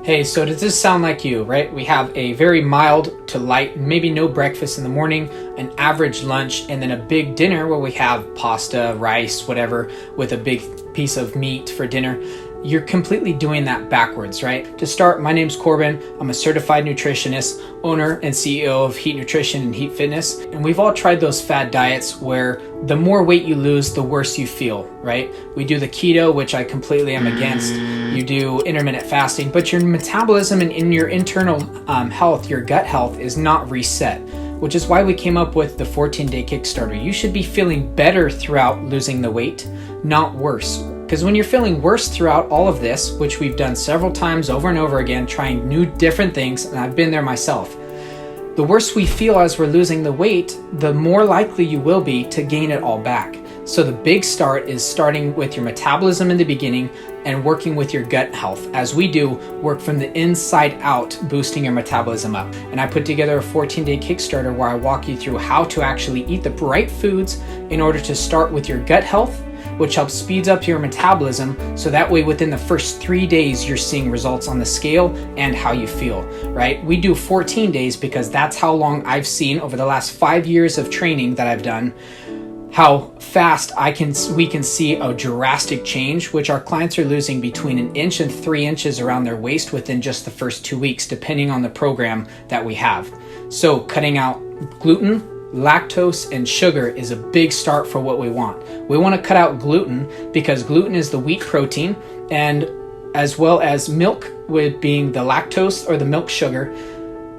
Hey, so does this sound like you, right? We have a very mild to light, maybe no breakfast in the morning, an average lunch, and then a big dinner where we have pasta, rice, whatever, with a big piece of meat for dinner. You're completely doing that backwards, right? To start, my name's Corbin. I'm a certified nutritionist, owner and CEO of Heat Nutrition and Heat Fitness. And we've all tried those fad diets where the more weight you lose, the worse you feel, right? We do the keto, which I completely am against. You do intermittent fasting, but your metabolism and in your internal health, your gut health is not reset, which is why we came up with the 14-day Kickstarter. You should be feeling better throughout losing the weight, not worse. Because when you're feeling worse throughout all of this, which we've done several times over and over again, trying new different things, and I've been there myself, the worse we feel as we're losing the weight, the more likely you will be to gain it all back. So the big start is starting with your metabolism in the beginning and working with your gut health. As we do, work from the inside out, boosting your metabolism up. And I put together a 14-day Kickstarter where I walk you through how to actually eat the right foods in order to start with your gut health, which helps speeds up your metabolism, so that way within the first 3 days you're seeing results on the scale and how you feel, right? We do 14 days because that's how long I've seen over the last 5 years of training that I've done, how fast we can see a drastic change, which our clients are losing between 1 inch and 3 inches around their waist within just the first 2 weeks, depending on the program that we have. So cutting out gluten, lactose, and sugar is a big start for what we want. We want to cut out gluten because gluten is the wheat protein, and as well as milk, with being the lactose or the milk sugar.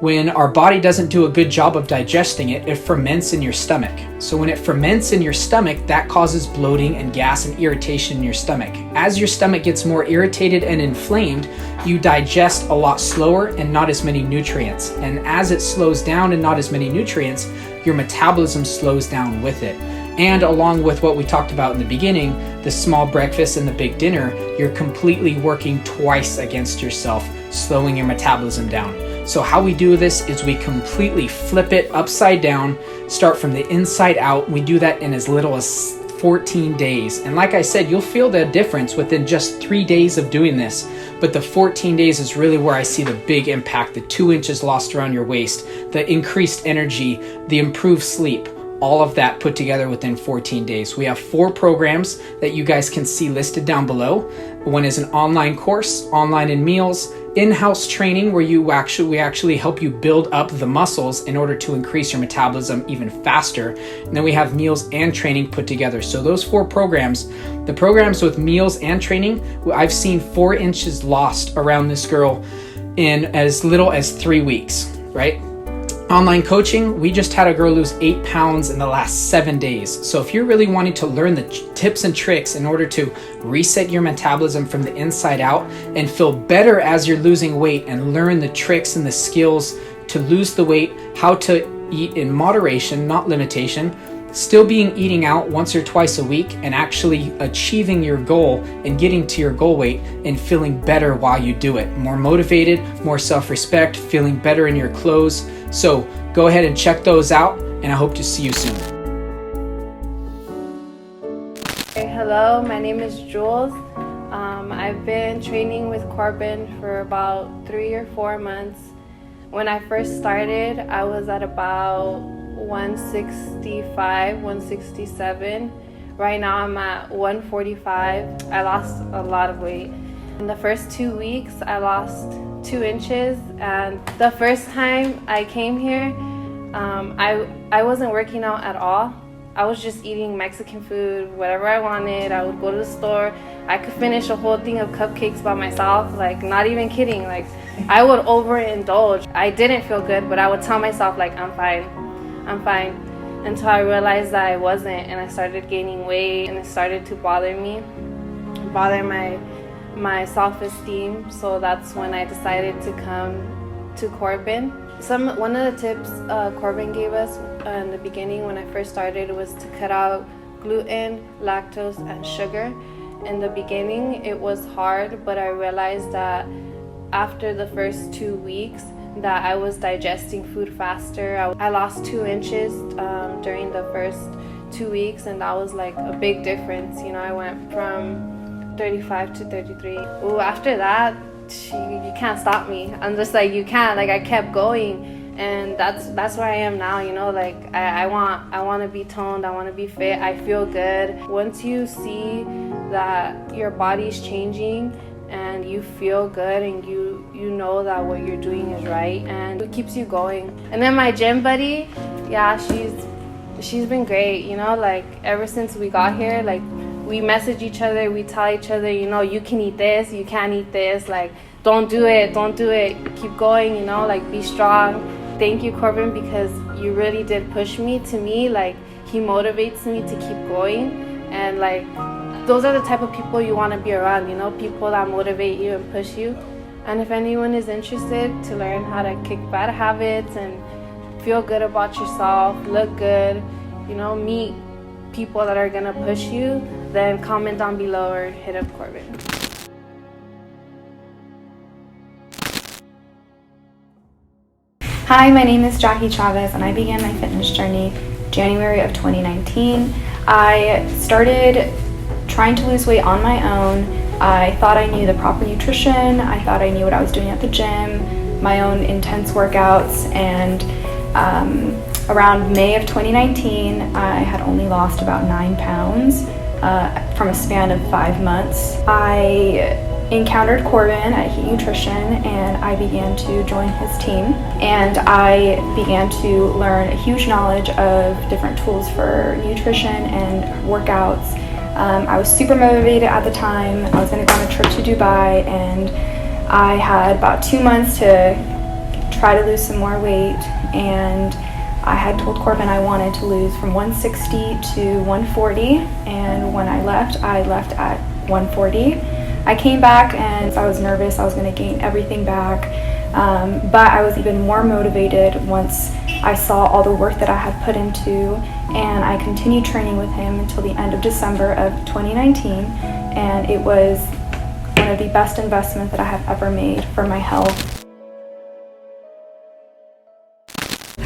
When our body doesn't do a good job of digesting it, it ferments in your stomach. So when it ferments in your stomach, that causes bloating and gas and irritation in your stomach. As your stomach gets more irritated and inflamed, you digest a lot slower and not as many nutrients. And as it slows down and not as many nutrients, your metabolism slows down with it. And along with what we talked about in the beginning, the small breakfast and the big dinner, you're completely working twice against yourself, slowing your metabolism down. So how we do this is we completely flip it upside down, start from the inside out. We do that in as little as 14 days. And like I said, you'll feel the difference within just 3 days of doing this. But the 14 days is really where I see the big impact, the 2 inches lost around your waist, the increased energy, the improved sleep, all of that put together within 14 days. We have 4 programs that you guys can see listed down below. One is an online course, online and meals, in-house training where we actually help you build up the muscles in order to increase your metabolism even faster. And then we have meals and training put together. So those 4 programs, the programs with meals and training, I've seen 4 inches lost around this girl in as little as 3 weeks, right? Online coaching, we just had a girl lose 8 pounds in the last 7 days. So if you're really wanting to learn the tips and tricks in order to reset your metabolism from the inside out and feel better as you're losing weight and learn the tricks and the skills to lose the weight, how to eat in moderation, not limitation, still eating out once or twice a week and actually achieving your goal and getting to your goal weight and feeling better while you do it. More motivated, more self-respect, feeling better in your clothes. So go ahead and check those out, and I hope to see you soon. Hey, hello, my name is Jules. I've been training with Corbin for about 3 or 4 months. When I first started, I was at about 165, 167. Right now I'm at 145. I lost a lot of weight. In the first 2 weeks, I lost 2 inches, and the first time I came here, I wasn't working out at all. I was just eating Mexican food, whatever I wanted. I would go to the store. I could finish a whole thing of cupcakes by myself, like not even kidding. Like I would overindulge. I didn't feel good, but I would tell myself like, I'm fine, until I realized that I wasn't, and I started gaining weight, and it started to bother my self-esteem. So that's when I decided to come to Corbin. One of the tips Corbin gave us in the beginning when I first started was to cut out gluten, lactose, and sugar. In the beginning it was hard, but I realized that after the first 2 weeks that I was digesting food faster. I lost 2 inches during the first 2 weeks, and that was like a big difference. You know, I went from 35 to 33. Ooh, after that, you can't stop me. I'm just like, you can't. Like, I kept going, and that's where I am now. You know, like I want to be toned. I want to be fit. I feel good. Once you see that your body's changing and you feel good, and you know that what you're doing is right, and it keeps you going. And then my gym buddy, yeah, she's been great. You know, like ever since we got here, like we message each other, we tell each other, you know, you can eat this, you can't eat this, like don't do it, keep going, you know, like be strong. Thank you, Corbin, because you really did push me. To me, like he motivates me to keep going, and like those are the type of people you want to be around, you know, people that motivate you and push you. And if anyone is interested to learn how to kick bad habits and feel good about yourself, look good, you know, meet people that are gonna push you, then comment down below or hit up Corbin. Hi, my name is Jackie Chavez, and I began my fitness journey January of 2019. I started trying to lose weight on my own. I thought I knew the proper nutrition. I thought I knew what I was doing at the gym, my own intense workouts, and around May of 2019, I had only lost about 9 pounds from a span of 5 months. I encountered Corbin at Heat Nutrition, and I began to join his team, and I began to learn a huge knowledge of different tools for nutrition and workouts. I was super motivated at the time. I was going to go on a trip to Dubai, and I had about 2 months to try to lose some more weight, and I had told Corbin I wanted to lose from 160 to 140, and when I left at 140. I came back and I was nervous. I was going to gain everything back, but I was even more motivated once I saw all the work that I had put into, and I continued training with him until the end of December of 2019, and it was one of the best investments that I have ever made for my health.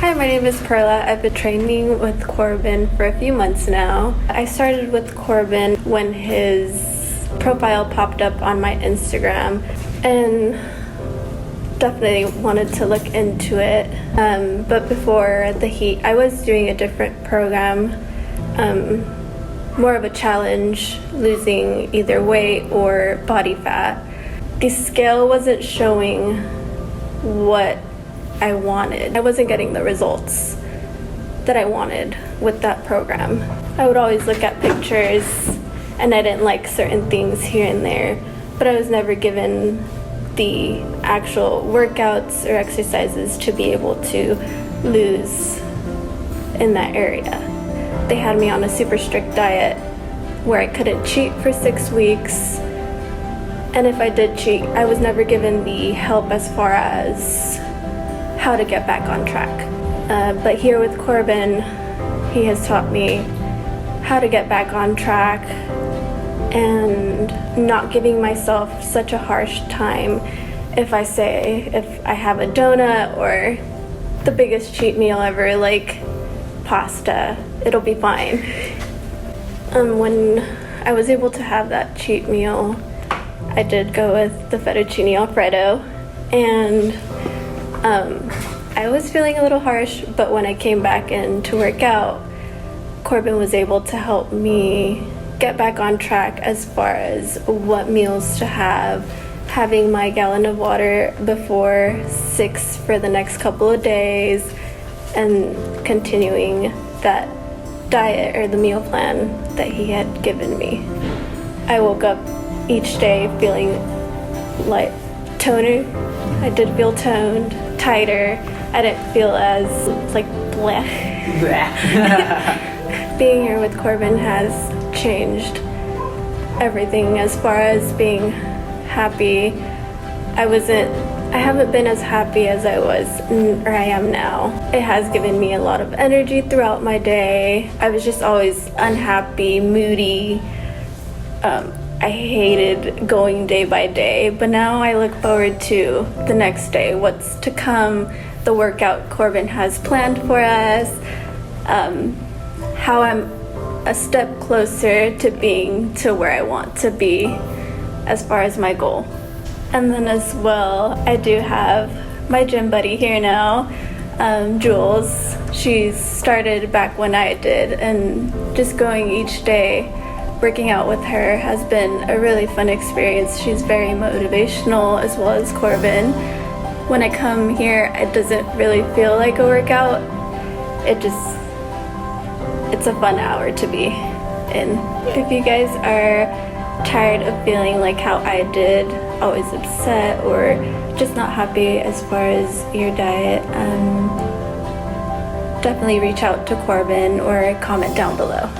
Hi, my name is Perla. I've been training with Corbin for a few months now. I started with Corbin when his profile popped up on my Instagram, and definitely wanted to look into it. But before the heat, I was doing a different program, more of a challenge, losing either weight or body fat. The scale wasn't showing what I wanted. I wasn't getting the results that I wanted with that program. I would always look at pictures, and I didn't like certain things here and there, but I was never given the actual workouts or exercises to be able to lose in that area. They had me on a super strict diet where I couldn't cheat for 6 weeks, and if I did cheat, I was never given the help as far as how to get back on track. But here with Corbin, he has taught me how to get back on track and not giving myself such a harsh time. If I have a donut or the biggest cheat meal ever, like pasta, it'll be fine. When I was able to have that cheat meal, I did go with the fettuccine alfredo, and I was feeling a little harsh, but when I came back in to work out, Corbin was able to help me get back on track as far as what meals to have, having my gallon of water before 6 for the next couple of days, and continuing that diet or the meal plan that he had given me. I woke up each day feeling like toner. I did feel toned, tighter. I didn't feel as like bleh. Being here with Corbin has changed everything as far as being happy. I haven't been as happy as I was or I am now. It has given me a lot of energy throughout my day. I was just always unhappy, moody. I hated going day by day, but now I look forward to the next day, what's to come, the workout Corbin has planned for us, how I'm a step closer to being to where I want to be as far as my goal. And then as well, I do have my gym buddy here now, Jules. She's started back when I did, and just going each day, working out with her has been a really fun experience. She's very motivational, as well as Corbin. When I come here, it doesn't really feel like a workout. It's a fun hour to be in. If you guys are tired of feeling like how I did, always upset or just not happy as far as your diet, definitely reach out to Corbin or comment down below.